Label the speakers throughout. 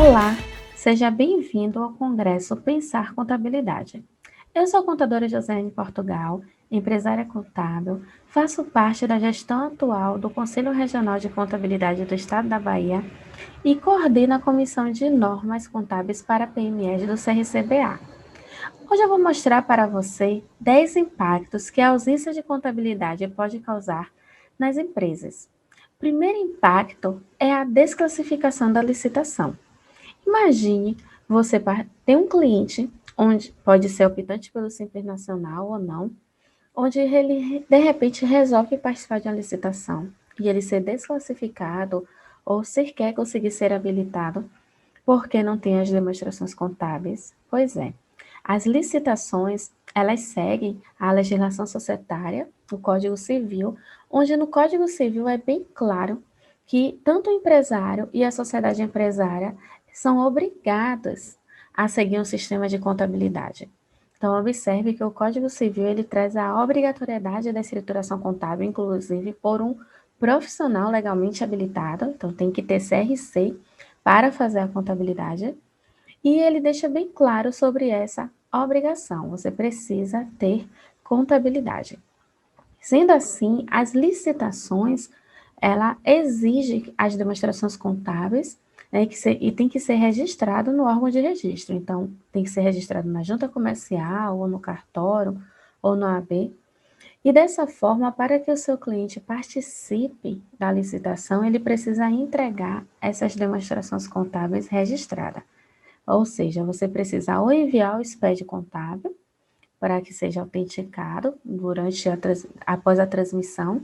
Speaker 1: Olá, seja bem-vindo ao Congresso Pensar Contabilidade. Eu sou a contadora Josiane Portugal, empresária contábil, faço parte da gestão atual do Conselho Regional de Contabilidade do Estado da Bahia e coordeno a Comissão de Normas Contábeis para PMEs do CRCBA. Hoje eu vou mostrar para você 10 impactos que a ausência de contabilidade pode causar nas empresas. O primeiro impacto é a desclassificação da licitação. Imagine você ter um cliente, onde pode ser optante pelo Simples Nacional ou não, onde ele de repente resolve participar de uma licitação e ele ser desclassificado ou sequer conseguir ser habilitado porque não tem as demonstrações contábeis. Pois é, as licitações, elas seguem a legislação societária, o Código Civil, onde no Código Civil é bem claro que tanto o empresário e a sociedade empresária são obrigadas a seguir um sistema de contabilidade. Então, observe que o Código Civil ele traz a obrigatoriedade da escrituração contábil, inclusive por um profissional legalmente habilitado, então tem que ter CRC para fazer a contabilidade, e ele deixa bem claro sobre essa obrigação. Você precisa ter contabilidade. Sendo assim, as licitações, ela exige as demonstrações contábeis, né, e tem que ser registrado no órgão de registro. Então, tem que ser registrado na junta comercial, ou no cartório, ou no AB. E dessa forma, para que o seu cliente participe da licitação, ele precisa entregar essas demonstrações contábeis registradas. Ou seja, você precisa ou enviar o SPED contábil para que seja autenticado após a transmissão,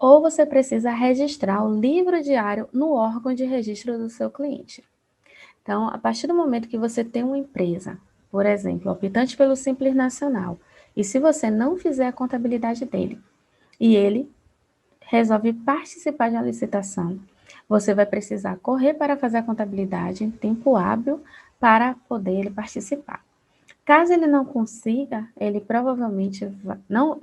Speaker 1: ou você precisa registrar o livro diário no órgão de registro do seu cliente. Então, a partir do momento que você tem uma empresa, por exemplo, optante pelo Simples Nacional, e se você não fizer a contabilidade dele, e ele resolve participar de uma licitação, você vai precisar correr para fazer a contabilidade em tempo hábil para poder ele participar. Caso ele não consiga, ele provavelmente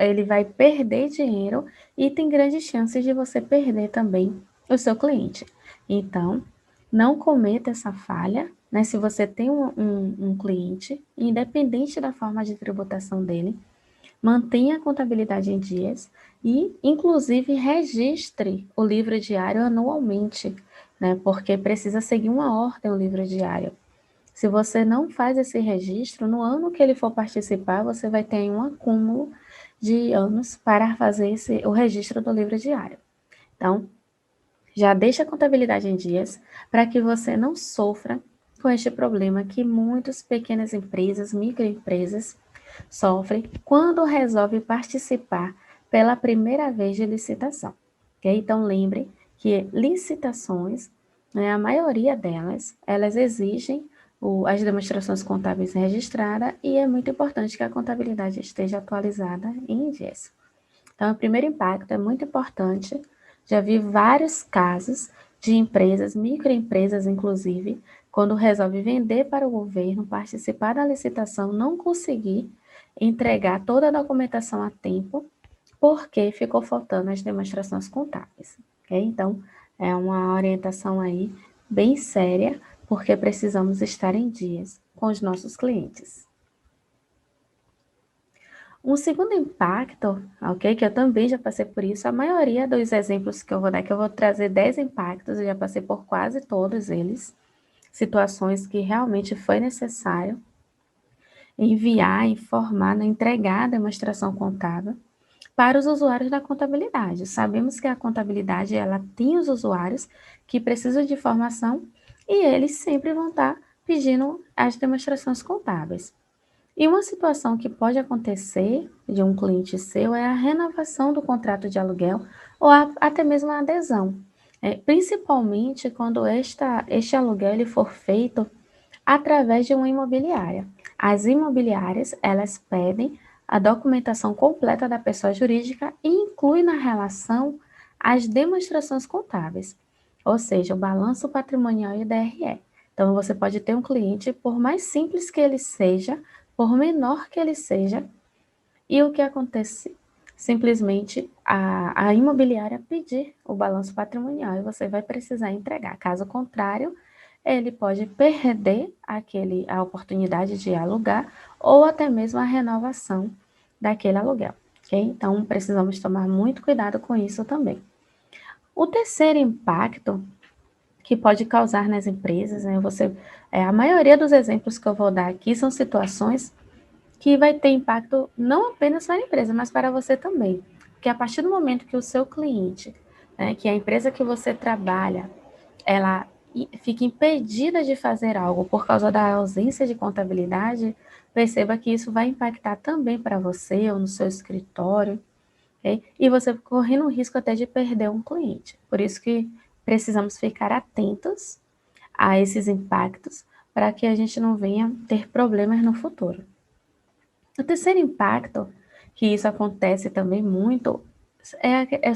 Speaker 1: ele vai perder dinheiro e tem grandes chances de você perder também o seu cliente. Então, não cometa essa falha, né? Se você tem um cliente, independente da forma de tributação dele, mantenha a contabilidade em dias e, inclusive, registre o livro diário anualmente, né? Porque precisa seguir uma ordem o livro diário. Se você não faz esse registro, no ano que ele for participar, você vai ter um acúmulo de anos para fazer o registro do livro diário. Então, já deixa a contabilidade em dias para que você não sofra com este problema que muitas pequenas empresas, microempresas, sofrem quando resolve participar pela primeira vez de licitação. Okay? Então, lembre que licitações, né, a maioria delas, elas exigem as demonstrações contábeis registradas e é muito importante que a contabilidade esteja atualizada em dias. Então, o primeiro impacto é muito importante. Já vi vários casos de empresas, microempresas inclusive, quando resolve vender para o governo, participar da licitação, não conseguir entregar toda a documentação a tempo, porque ficou faltando as demonstrações contábeis. Okay? Então, é uma orientação aí bem séria, porque precisamos estar em dias com os nossos clientes. Um segundo impacto, ok, que eu também já passei por isso, a maioria dos exemplos que eu vou dar, que eu vou trazer 10 impactos, eu já passei por quase todos eles, situações que realmente foi necessário enviar, informar, entregar a demonstração contábil para os usuários da contabilidade. Sabemos que a contabilidade ela tem os usuários que precisam de informação e eles sempre vão estar pedindo as demonstrações contábeis. E uma situação que pode acontecer de um cliente seu é a renovação do contrato de aluguel ou até mesmo a adesão. Principalmente quando este aluguel ele for feito através de uma imobiliária. As imobiliárias, elas pedem a documentação completa da pessoa jurídica e inclui na relação as demonstrações contábeis, ou seja, o balanço patrimonial e o DRE. Então, você pode ter um cliente, por mais simples que ele seja, por menor que ele seja, e o que acontece? Simplesmente a imobiliária pedir o balanço patrimonial e você vai precisar entregar. Caso contrário, ele pode perder a oportunidade de alugar ou até mesmo a renovação daquele aluguel, ok? Então, precisamos tomar muito cuidado com isso também. O terceiro impacto que pode causar nas empresas, né, a maioria dos exemplos que eu vou dar aqui são situações que vai ter impacto não apenas para a empresa, mas para você também. Porque a partir do momento que o seu cliente, né, que a empresa que você trabalha, ela fica impedida de fazer algo por causa da ausência de contabilidade, perceba que isso vai impactar também para você ou no seu escritório, ok? E você correndo o risco até de perder um cliente. Por isso que precisamos ficar atentos a esses impactos para que a gente não venha ter problemas no futuro. O terceiro impacto, que isso acontece também muito,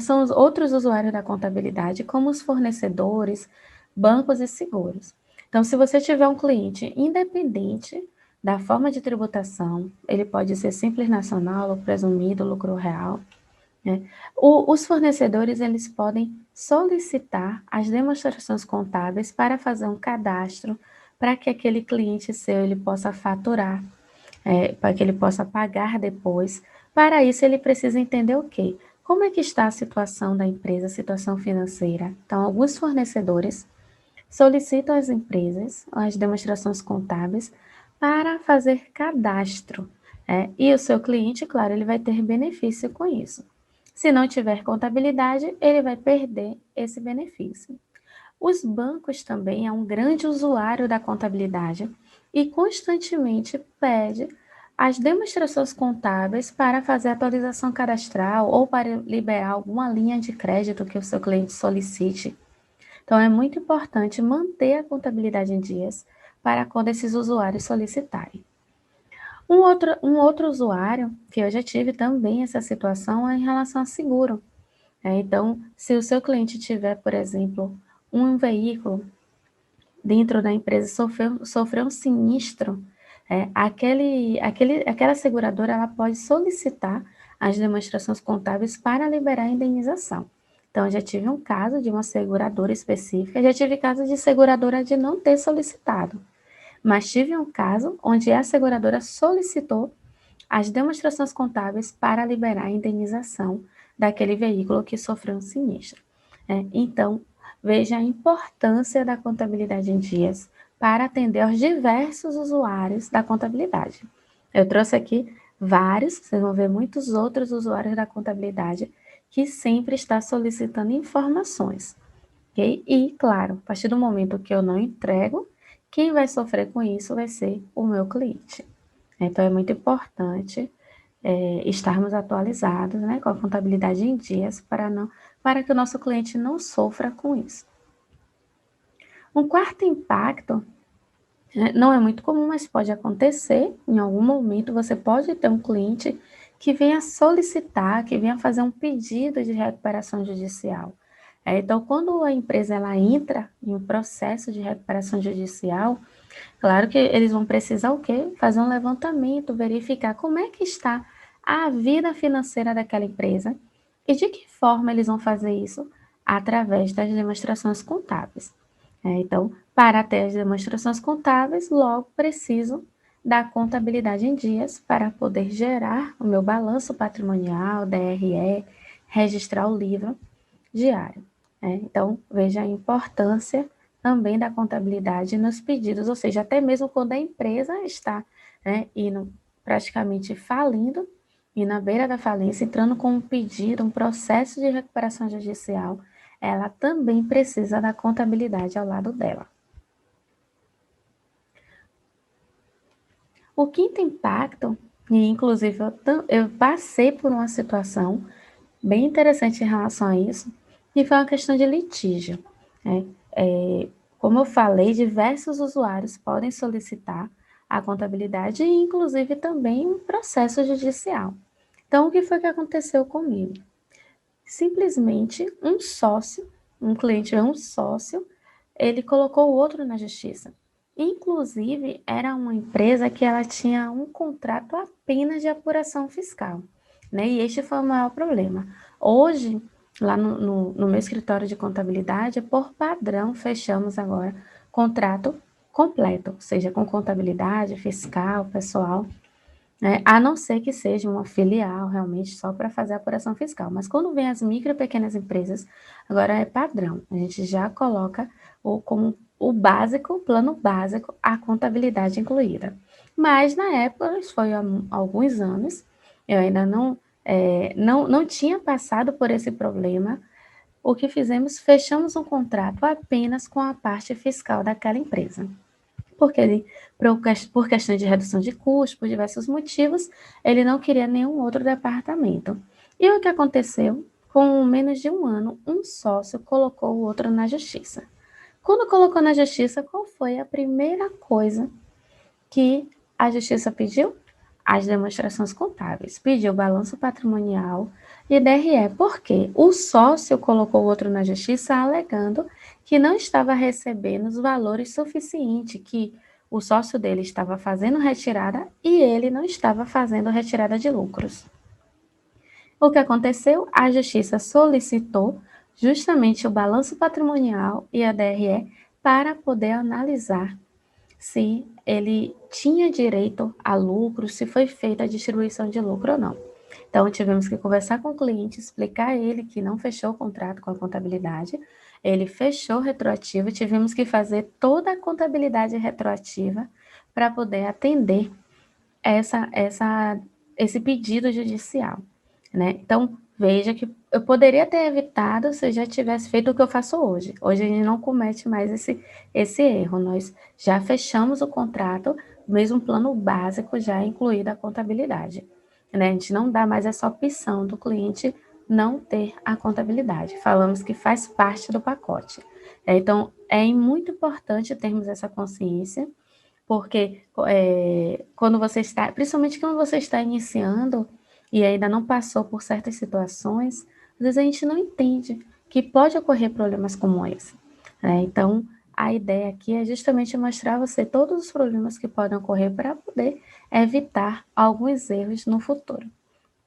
Speaker 1: são os outros usuários da contabilidade, como os fornecedores, bancos e seguros. Então, se você tiver um cliente independente da forma de tributação, ele pode ser simples nacional, lucro presumido, lucro real, né? Os fornecedores, eles podem solicitar as demonstrações contábeis para fazer um cadastro para que aquele cliente seu ele possa faturar, para que ele possa pagar depois. Para isso, ele precisa entender o quê? Como é que está a situação da empresa, a situação financeira. Então, alguns fornecedores solicitam às empresas as demonstrações contábeis para fazer cadastro. E o seu cliente, claro, ele vai ter benefício com isso. Se não tiver contabilidade, ele vai perder esse benefício. Os bancos também é um grande usuário da contabilidade e constantemente pede as demonstrações contábeis para fazer atualização cadastral ou para liberar alguma linha de crédito que o seu cliente solicite. Então, é muito importante manter a contabilidade em dias para quando esses usuários solicitarem. Um outro usuário, que eu já tive também essa situação, é em relação a seguro. Então, se o seu cliente tiver, por exemplo, um veículo dentro da empresa sofreu um sinistro, aquela seguradora ela pode solicitar as demonstrações contábeis para liberar a indenização. Então, eu já tive um caso de uma seguradora específica, já tive caso de seguradora de não ter solicitado, mas tive um caso onde a seguradora solicitou as demonstrações contábeis para liberar a indenização daquele veículo que sofreu um sinistro. Então, veja a importância da contabilidade em dias para atender aos diversos usuários da contabilidade. Eu trouxe aqui vários, vocês vão ver muitos outros usuários da contabilidade que sempre está solicitando informações, ok? E, claro, a partir do momento que eu não entrego, quem vai sofrer com isso vai ser o meu cliente. Então, é muito importante estarmos atualizados, né, com a contabilidade em dias para que o nosso cliente não sofra com isso. Um quarto impacto, né, não é muito comum, mas pode acontecer. Em algum momento, você pode ter um cliente que venha solicitar, que venha fazer um pedido de recuperação judicial. Então, quando a empresa ela entra em um processo de recuperação judicial, claro que eles vão precisar o quê? Fazer um levantamento, verificar como é que está a vida financeira daquela empresa e de que forma eles vão fazer isso através das demonstrações contábeis. Então, para ter as demonstrações contábeis, logo preciso da contabilidade em dias para poder gerar o meu balanço patrimonial, DRE, registrar o livro diário. Então, veja a importância também da contabilidade nos pedidos, ou seja, até mesmo quando a empresa está, indo praticamente falindo e na beira da falência, entrando com um pedido, um processo de recuperação judicial, ela também precisa da contabilidade ao lado dela. O quinto impacto, e inclusive eu passei por uma situação bem interessante em relação a isso, e foi uma questão de litígio. Né? Como eu falei, diversos usuários podem solicitar a contabilidade e, inclusive, também um processo judicial. Então, o que foi que aconteceu comigo? Simplesmente um cliente é um sócio, ele colocou o outro na justiça. Inclusive, era uma empresa que ela tinha um contrato apenas de apuração fiscal, né? E este foi o maior problema. Hoje, lá no meu escritório de contabilidade, por padrão, fechamos agora contrato completo, seja com contabilidade, fiscal, pessoal, né? A não ser que seja uma filial realmente só para fazer a apuração fiscal. Mas quando vem as micro e pequenas empresas, agora é padrão. A gente já coloca como o básico, o plano básico, a contabilidade incluída. Mas na época, isso foi há alguns anos, eu ainda não tinha passado por esse problema. O que fizemos, fechamos um contrato apenas com a parte fiscal daquela empresa. Porque ele, por questão de redução de custos, por diversos motivos, ele não queria nenhum outro departamento. E o que aconteceu? Com menos de um ano, um sócio colocou o outro na justiça. Quando colocou na justiça, qual foi a primeira coisa que a justiça pediu? As demonstrações contábeis, pediu balanço patrimonial e DRE, porque o sócio colocou o outro na justiça alegando que não estava recebendo os valores suficientes, que o sócio dele estava fazendo retirada e ele não estava fazendo retirada de lucros. O que aconteceu? A justiça solicitou justamente o balanço patrimonial e a DRE para poder analisar se ele tinha direito a lucro, se foi feita a distribuição de lucro ou não. Então, tivemos que conversar com o cliente, explicar a ele que não fechou o contrato com a contabilidade, ele fechou retroativo, tivemos que fazer toda a contabilidade retroativa para poder atender esse pedido judicial, né? Então, veja que eu poderia ter evitado se eu já tivesse feito o que eu faço hoje. Hoje a gente não comete mais esse erro. Nós já fechamos o contrato, mesmo plano básico já incluída a contabilidade, né? A gente não dá mais essa opção do cliente não ter a contabilidade. Falamos que faz parte do pacote. Então, é muito importante termos essa consciência, porque quando você está, principalmente quando você está iniciando e ainda não passou por certas situações, às vezes a gente não entende que pode ocorrer problemas como esse, né? Então, a ideia aqui é justamente mostrar a você todos os problemas que podem ocorrer para poder evitar alguns erros no futuro,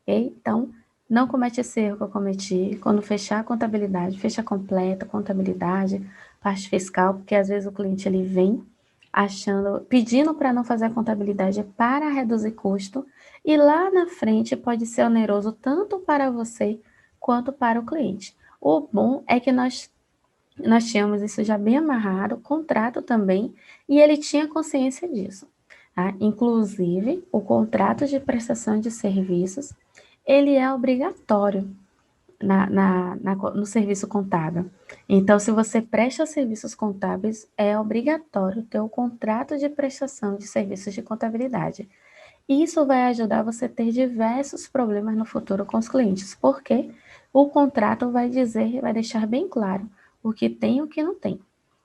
Speaker 1: ok? Então, não comete esse erro que eu cometi quando fechar a contabilidade, fecha completa, contabilidade, parte fiscal, porque às vezes o cliente ele vem achando, pedindo para não fazer a contabilidade para reduzir custo, e lá na frente pode ser oneroso tanto para você quanto para o cliente. O bom é que nós tínhamos isso já bem amarrado, contrato também, e ele tinha consciência disso, tá? Inclusive, o contrato de prestação de serviços, ele é obrigatório no serviço contábil. Então, se você presta serviços contábeis, é obrigatório ter o contrato de prestação de serviços de contabilidade. Isso vai ajudar você a ter diversos problemas no futuro com os clientes, porque o contrato vai dizer, vai deixar bem claro o que tem e o que não tem.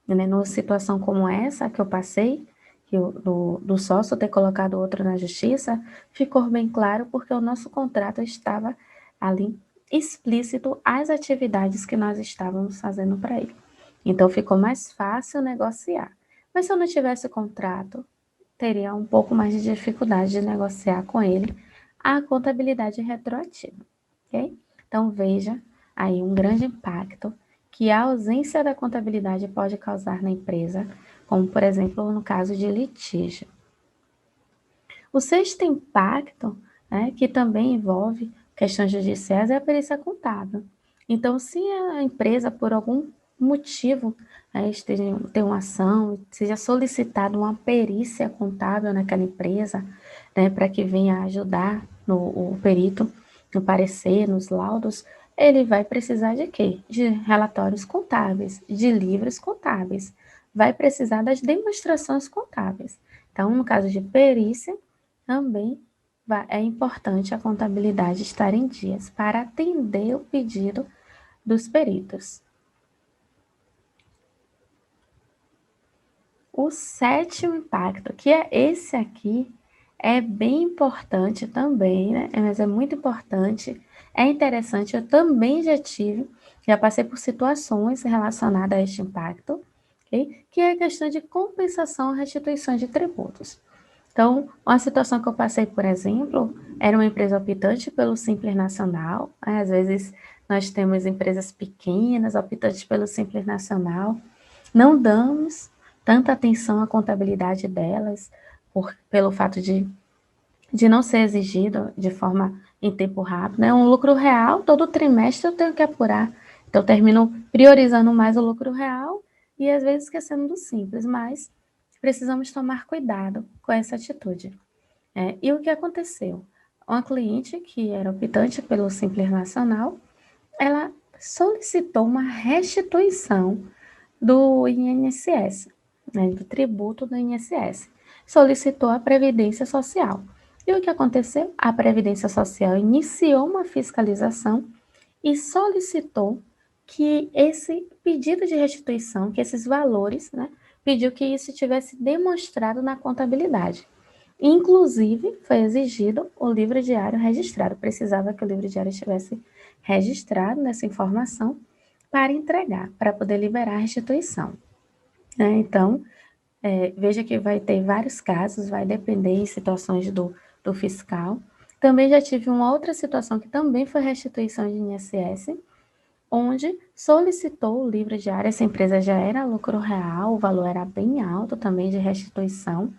Speaker 1: Né? Numa situação como essa que eu passei, do sócio ter colocado outro na justiça, ficou bem claro porque o nosso contrato estava ali explícito as atividades que nós estávamos fazendo para ele. Então ficou mais fácil negociar. Mas se eu não tivesse o contrato, teria um pouco mais de dificuldade de negociar com ele a contabilidade retroativa, ok? Então veja aí um grande impacto que a ausência da contabilidade pode causar na empresa, como por exemplo no caso de litígio. O sexto impacto, né, que também envolve questões judiciais, é a perícia contábil. Então, se a empresa, por algum motivo, né, tem uma ação, seja solicitada uma perícia contábil naquela empresa, né, para que venha ajudar o perito no parecer, nos laudos, ele vai precisar de quê? De relatórios contábeis, de livros contábeis, vai precisar das demonstrações contábeis. Então, no caso de perícia, também é importante a contabilidade estar em dias para atender o pedido dos peritos. O sétimo impacto, que é esse aqui, é bem importante também, né? Mas é muito importante, é interessante, eu também já passei por situações relacionadas a este impacto, okay? Que é a questão de compensação e restituição de tributos. Então, uma situação que eu passei, por exemplo, era uma empresa optante pelo Simples Nacional, né? Às vezes nós temos empresas pequenas optantes pelo Simples Nacional, não damos tanta atenção à contabilidade delas, pelo fato de não ser exigido de forma em tempo rápido, né? Um lucro real, todo trimestre eu tenho que apurar. Então, eu termino priorizando mais o lucro real e às vezes esquecendo do simples, mas precisamos tomar cuidado com essa atitude. E o que aconteceu? Uma cliente que era optante pelo Simples Nacional, ela solicitou uma restituição do INSS, né, do tributo do INSS. Solicitou a Previdência Social. E o que aconteceu? A Previdência Social iniciou uma fiscalização e solicitou que esse pedido de restituição, que esses valores, né, pediu que isso tivesse demonstrado na contabilidade. Inclusive, foi exigido o livro diário registrado. Precisava que o livro diário estivesse registrado nessa informação para entregar, para poder liberar a restituição. Então, veja que vai ter vários casos, vai depender em situações do fiscal. Também já tive uma outra situação que também foi restituição de INSS, onde solicitou o livro diário, essa empresa já era lucro real, o valor era bem alto também de restituição,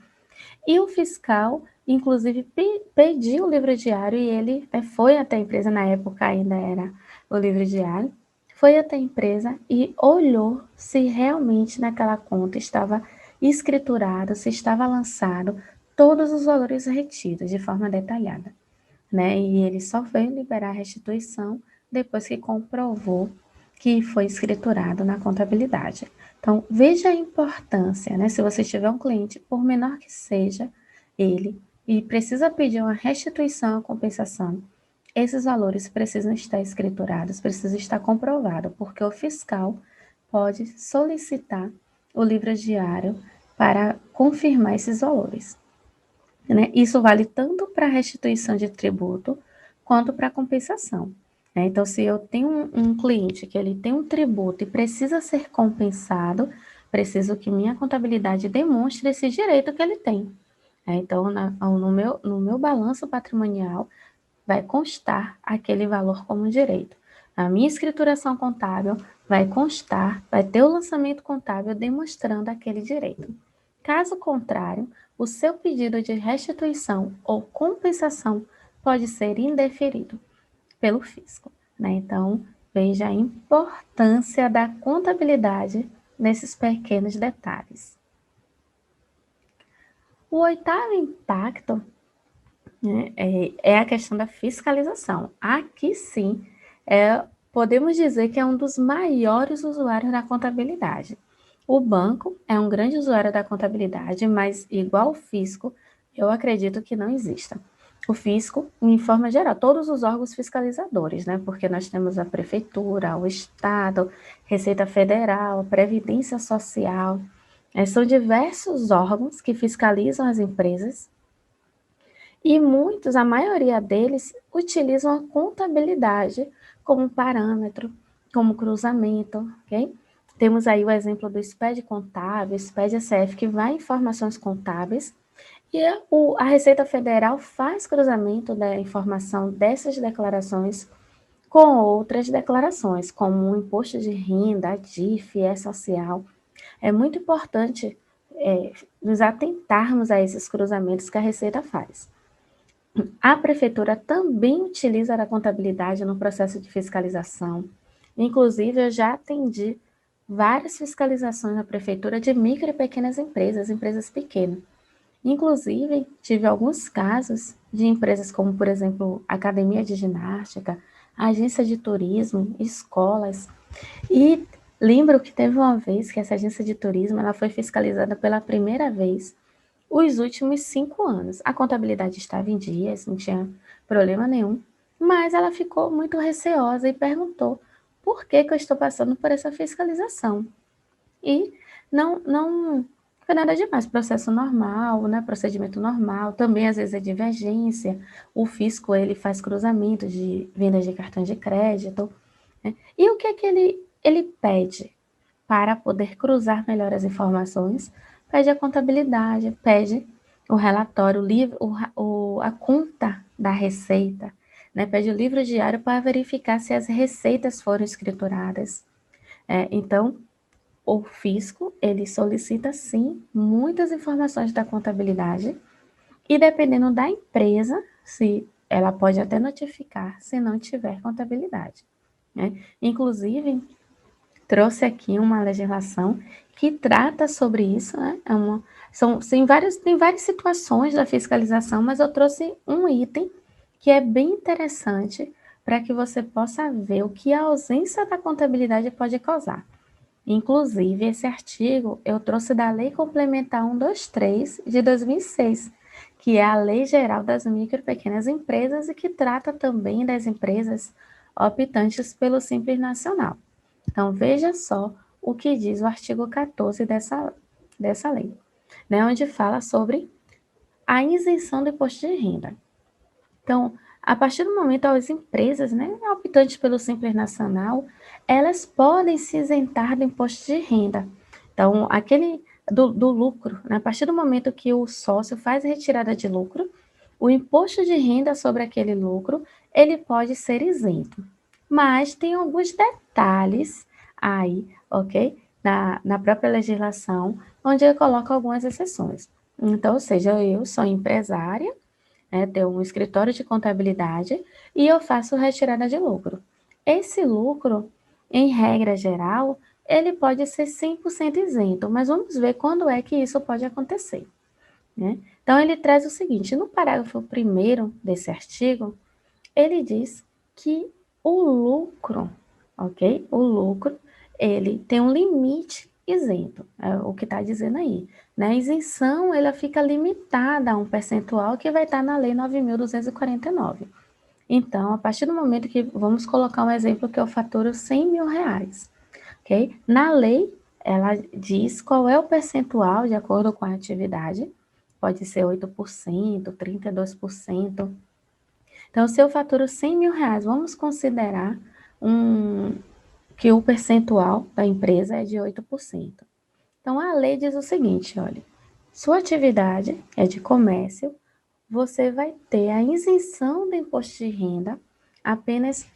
Speaker 1: e o fiscal, inclusive, pediu o livro diário e ele foi até a empresa, na época ainda era o livro diário, foi até a empresa e olhou se realmente naquela conta estava escriturado, se estava lançado todos os valores retidos de forma detalhada, né? E ele só veio liberar a restituição depois que comprovou que foi escriturado na contabilidade. Então, veja a importância, né? Se você tiver um cliente, por menor que seja ele, e precisa pedir uma restituição ou compensação, esses valores precisam estar escriturados, precisam estar comprovados, porque o fiscal pode solicitar o livro diário para confirmar esses valores, né? Isso vale tanto para restituição de tributo quanto para compensação, né? Então, se eu tenho um cliente que ele tem um tributo e precisa ser compensado, preciso que minha contabilidade demonstre esse direito que ele tem. Então, no meu balanço patrimonial, vai constar aquele valor como direito. Na minha escrituração contábil, vai constar, vai ter o lançamento contábil demonstrando aquele direito. Caso contrário, o seu pedido de restituição ou compensação pode ser indeferido pelo fisco, né? Então, veja a importância da contabilidade nesses pequenos detalhes. O oitavo impacto, né, é a questão da fiscalização. Aqui sim, podemos dizer que é um dos maiores usuários da contabilidade. O banco é um grande usuário da contabilidade, mas igual ao fisco, eu acredito que não exista. O fisco, em forma geral, todos os órgãos fiscalizadores, né? Porque nós temos a prefeitura, o Estado, Receita Federal, Previdência Social, são diversos órgãos que fiscalizam as empresas e muitos, a maioria deles, utilizam a contabilidade como parâmetro, como cruzamento, ok? Temos aí o exemplo do SPED contábil, SPED SF, que vai em informações contábeis, e a Receita Federal faz cruzamento da informação dessas declarações com outras declarações, como o imposto de renda, a DIF, E-Social. É muito importante nos atentarmos a esses cruzamentos que a Receita faz. A prefeitura também utiliza a contabilidade no processo de fiscalização. Inclusive, eu já atendi várias fiscalizações na prefeitura de micro e pequenas empresas, empresas pequenas. Inclusive, tive alguns casos de empresas como, por exemplo, academia de ginástica, agência de turismo, escolas. E lembro que teve uma vez que essa agência de turismo ela foi fiscalizada pela primeira vez os últimos 5 anos. A contabilidade estava em dias, não tinha problema nenhum, mas ela ficou muito receosa e perguntou por que eu estou passando por essa fiscalização. E não foi nada demais, processo normal, né? Procedimento normal, também às vezes é divergência, o fisco ele faz cruzamento de vendas de cartão de crédito, né? E o que é que ele pede para poder cruzar melhor as informações? Pede a contabilidade, pede o relatório, o livro, a conta da receita, né? Pede o livro diário para verificar se as receitas foram escrituradas. Então, o fisco, ele solicita sim muitas informações da contabilidade e dependendo da empresa, se ela pode até notificar se não tiver contabilidade, né? Inclusive, trouxe aqui uma legislação que trata sobre isso, né? Tem várias situações da fiscalização, mas eu trouxe um item que é bem interessante para que você possa ver o que a ausência da contabilidade pode causar. Inclusive, esse artigo eu trouxe da Lei Complementar 123 de 2006, que é a Lei Geral das Micro e Pequenas Empresas e que trata também das empresas optantes pelo Simples Nacional. Então, veja só o que diz o artigo 14 dessa lei, né, onde fala sobre a isenção do imposto de renda. Então, a partir do momento as empresas, né, optantes pelo Simples Nacional, elas podem se isentar do imposto de renda. Então, aquele do lucro, né, a partir do momento que o sócio faz a retirada de lucro, o imposto de renda sobre aquele lucro, ele pode ser isento. Mas tem alguns detalhes aí, ok? Na própria legislação, onde ele coloca algumas exceções. Então, ou seja, eu sou empresária, né, ter um escritório de contabilidade e eu faço retirada de lucro. Esse lucro, em regra geral, ele pode ser 100% isento, mas vamos ver quando é que isso pode acontecer, né? Então, ele traz o seguinte, no parágrafo 1º desse artigo, ele diz que o lucro, ok? O lucro, ele tem um limite isento, é o que está dizendo aí. Né? A isenção, ela fica limitada a um percentual que vai estar na Lei 9.249. Então, a partir do momento que, vamos colocar um exemplo que eu faturo 100 mil reais, ok? Na lei, ela diz qual é o percentual de acordo com a atividade, pode ser 8%, 32%. Então, se eu faturo 100 mil reais, vamos considerar que o percentual da empresa é de 8%. Então, a lei diz o seguinte, olha, sua atividade é de comércio, você vai ter a isenção do imposto de renda apenas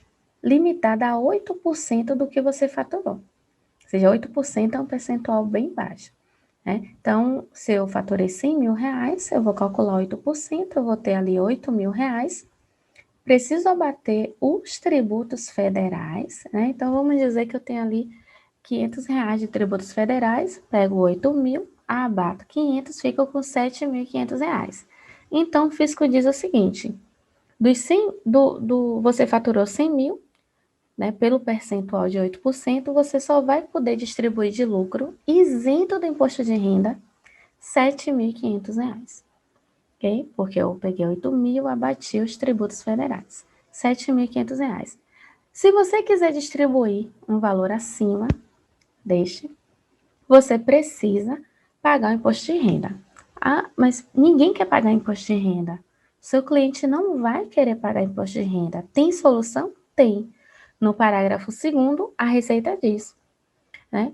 Speaker 1: limitada a 8% do que você faturou. Ou seja, 8% é um percentual bem baixo. Né? Então, se eu faturei 100 mil reais, eu vou calcular 8%, eu vou ter ali 8 mil reais. Preciso abater os tributos federais, né? Então, vamos dizer que eu tenho ali 500 reais de tributos federais, pego 8 mil, abato 500, fico com 7.500 reais. Então, o fisco diz o seguinte, você faturou 100 mil, né, pelo percentual de 8%, você só vai poder distribuir de lucro, isento do imposto de renda, R$ 7.500. Ok? Porque eu peguei 8 mil, abati os tributos federais. R$ 7.500. Se você quiser distribuir um valor acima deste, você precisa pagar o imposto de renda. Ah, mas ninguém quer pagar imposto de renda. Seu cliente não vai querer pagar imposto de renda. Tem solução? Tem. No parágrafo 2º, a Receita diz, né?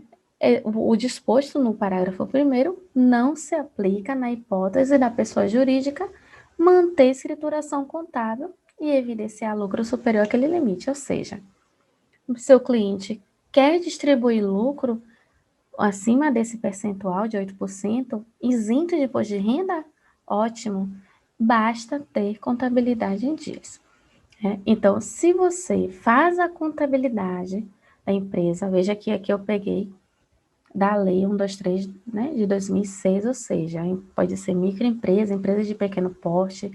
Speaker 1: O disposto no parágrafo 1º não se aplica na hipótese da pessoa jurídica manter escrituração contábil e evidenciar lucro superior àquele limite, ou seja, o seu cliente quer distribuir lucro acima desse percentual de 8%, isento de imposto de renda? Ótimo, basta ter contabilidade em dias. Então, se você faz a contabilidade da empresa, veja que aqui eu peguei da Lei 123, né, de 2006, ou seja, pode ser microempresa, empresa de pequeno porte,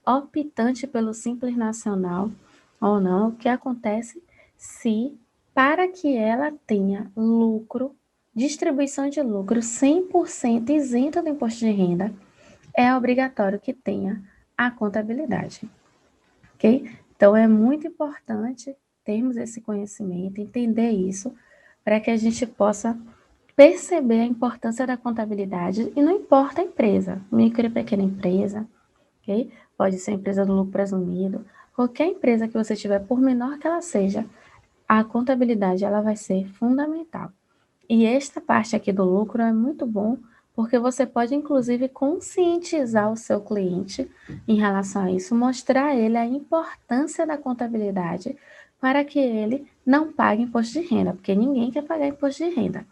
Speaker 1: optante pelo Simples Nacional ou não, o que acontece se, para que ela tenha lucro, distribuição de lucro 100% isenta do imposto de renda, é obrigatório que tenha a contabilidade, ok? Então, é muito importante termos esse conhecimento, entender isso, para que a gente possa perceber a importância da contabilidade e não importa a empresa, micro e pequena empresa, ok? Pode ser empresa do lucro presumido, qualquer empresa que você tiver, por menor que ela seja, a contabilidade ela vai ser fundamental. E esta parte aqui do lucro é muito bom, porque você pode inclusive conscientizar o seu cliente em relação a isso, mostrar a ele a importância da contabilidade para que ele não pague imposto de renda, porque ninguém quer pagar imposto de renda.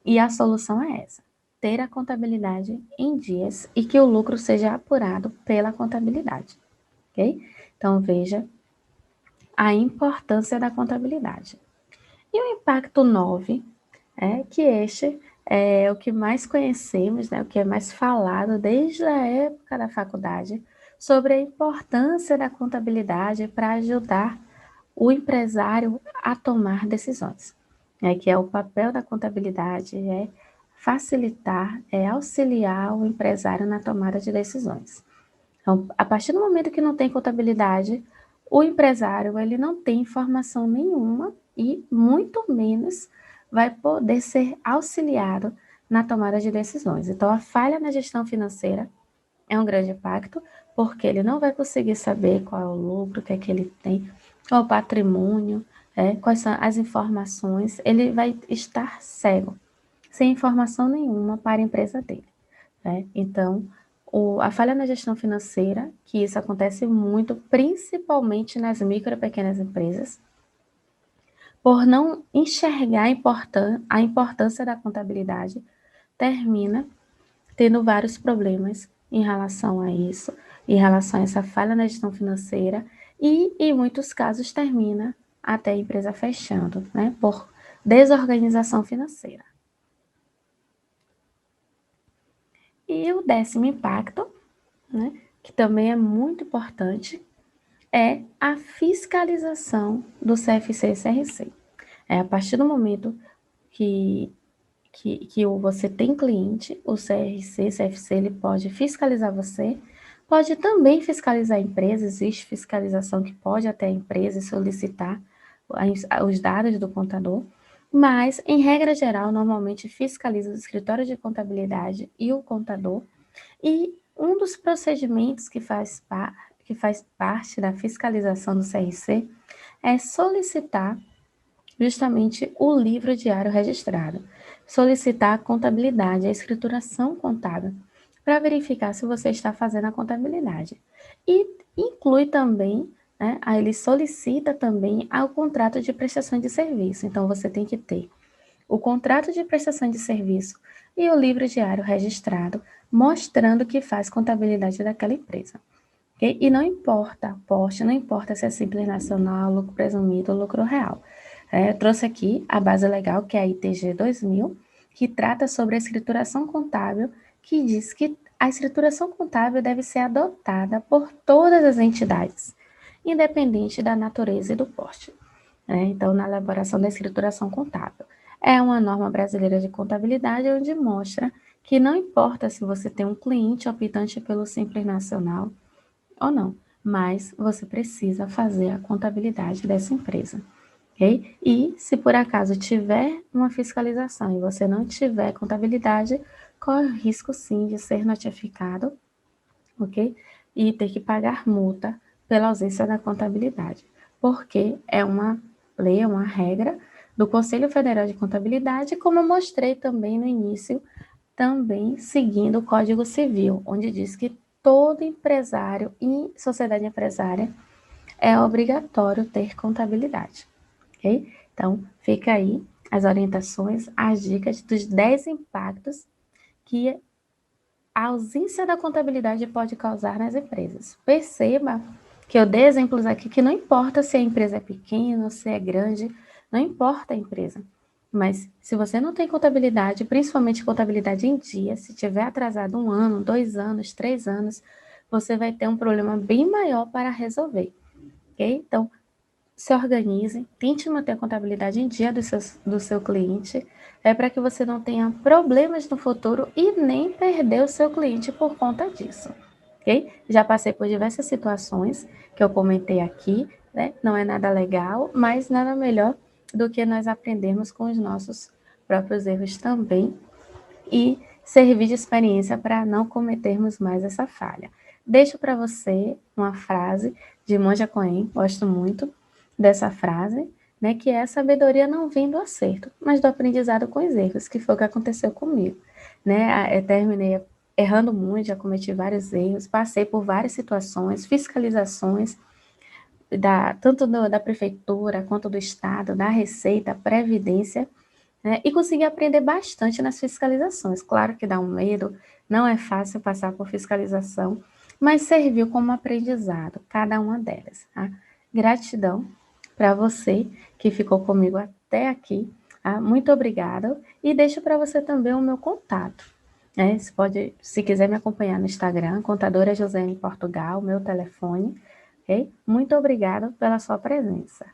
Speaker 1: E a solução é essa: ter a contabilidade em dias e que o lucro seja apurado pela contabilidade, ok? Então, veja a importância da contabilidade. E o impacto 9 é que este é o que mais conhecemos, né, o que é mais falado desde a época da faculdade, sobre a importância da contabilidade para ajudar o empresário a tomar decisões. Que é o papel da contabilidade, é facilitar, é auxiliar o empresário na tomada de decisões. Então, a partir do momento que não tem contabilidade, o empresário ele não tem informação nenhuma e muito menos vai poder ser auxiliado na tomada de decisões. Então, a falha na gestão financeira é um grande impacto, porque ele não vai conseguir saber qual é o lucro, o que é que ele tem, qual é o patrimônio, quais são as informações, ele vai estar cego, sem informação nenhuma para a empresa dele. Então, a falha na gestão financeira, que isso acontece muito, principalmente nas micro e pequenas empresas, por não enxergar a importância da contabilidade, termina tendo vários problemas em relação a isso, em relação a essa falha na gestão financeira, e em muitos casos termina até a empresa fechando, né, por desorganização financeira. E o 10º impacto, né, que também é muito importante, é a fiscalização do CFC e CRC. A partir do momento que você tem cliente, o CRC, CFC, ele pode fiscalizar você, pode também fiscalizar a empresa, existe fiscalização que pode até a empresa solicitar os dados do contador, mas, em regra geral, normalmente fiscaliza o escritório de contabilidade e o contador, e um dos procedimentos que faz parte da fiscalização do CRC é solicitar justamente o livro diário registrado, solicitar a contabilidade, a escrituração contábil, para verificar se você está fazendo a contabilidade. E inclui também, né, ele solicita também o contrato de prestação de serviço. Então, você tem que ter o contrato de prestação de serviço e o livro diário registrado, mostrando que faz contabilidade daquela empresa. Okay? E não importa porte, não importa se é simples nacional, lucro presumido ou lucro real. Eu trouxe aqui a base legal, que é a ITG 2000, que trata sobre a escrituração contábil, que diz que a escrituração contábil deve ser adotada por todas as entidades, independente da natureza e do porte. Então, na elaboração da escrituração contábil. É uma norma brasileira de contabilidade onde mostra que não importa se você tem um cliente optante pelo Simples Nacional ou não, mas você precisa fazer a contabilidade dessa empresa. Ok? E se por acaso tiver uma fiscalização e você não tiver contabilidade, corre o risco sim de ser notificado, ok? E ter que pagar multa pela ausência da contabilidade, porque é uma lei, é uma regra do Conselho Federal de Contabilidade, como eu mostrei também no início, também seguindo o Código Civil, onde diz que todo empresário e sociedade empresária é obrigatório ter contabilidade, ok? Então, fica aí as orientações, as dicas dos 10 impactos que a ausência da contabilidade pode causar nas empresas. Perceba que eu dei exemplos aqui que não importa se a empresa é pequena ou se é grande, não importa a empresa. Mas se você não tem contabilidade, principalmente contabilidade em dia, se tiver atrasado 1 ano, 2 anos, 3 anos, você vai ter um problema bem maior para resolver, ok? Então, se organize, tente manter a contabilidade em dia do seu cliente, para que você não tenha problemas no futuro e nem perder o seu cliente por conta disso, ok? Já passei por diversas situações que eu comentei aqui, né? Não é nada legal, mas nada melhor do que nós aprendermos com os nossos próprios erros também e servir de experiência para não cometermos mais essa falha. Deixo para você uma frase de Monja Coen, gosto muito dessa frase, né, que é: a sabedoria não vem do acerto, mas do aprendizado com os erros, que foi o que aconteceu comigo. Né? Eu terminei errando muito, já cometi vários erros, passei por várias situações, fiscalizações, tanto da prefeitura quanto do Estado, da Receita, Previdência, né? E consegui aprender bastante nas fiscalizações. Claro que dá um medo, não é fácil passar por fiscalização, mas serviu como aprendizado, cada uma delas, tá? Gratidão para você que ficou comigo até aqui, tá? Muito obrigada. E deixo para você também o meu contato, né? Você pode, se quiser me acompanhar no Instagram, Contadora Josiane Portugal, meu telefone, ok? Muito obrigada pela sua presença.